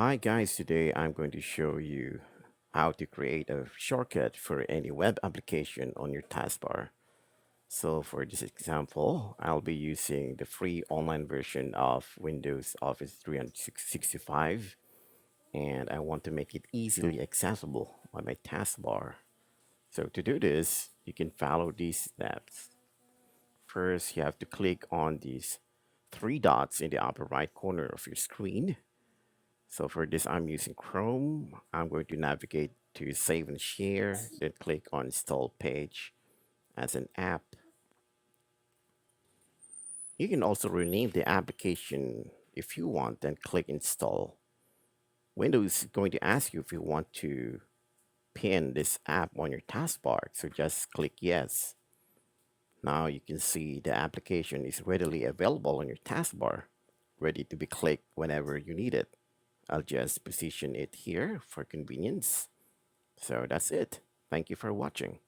Hi guys, today I'm going to show you how to create a shortcut for any web application on your taskbar. So for this example, I'll be using the free online version of Windows Office 365 and I want to make it easily accessible on my taskbar. So to do this, you can follow these steps. First, you have to click on these three dots in the upper right corner of your screen. So for this, I'm using Chrome. I'm going to navigate to Save and Share, then click on Install Page as an app. You can also rename the application if you want, then click Install. Windows is going to ask you if you want to pin this app on your taskbar, so just click Yes. Now you can see the application is readily available on your taskbar, ready to be clicked whenever you need it. I'll just position it here for convenience. So that's it. Thank you for watching.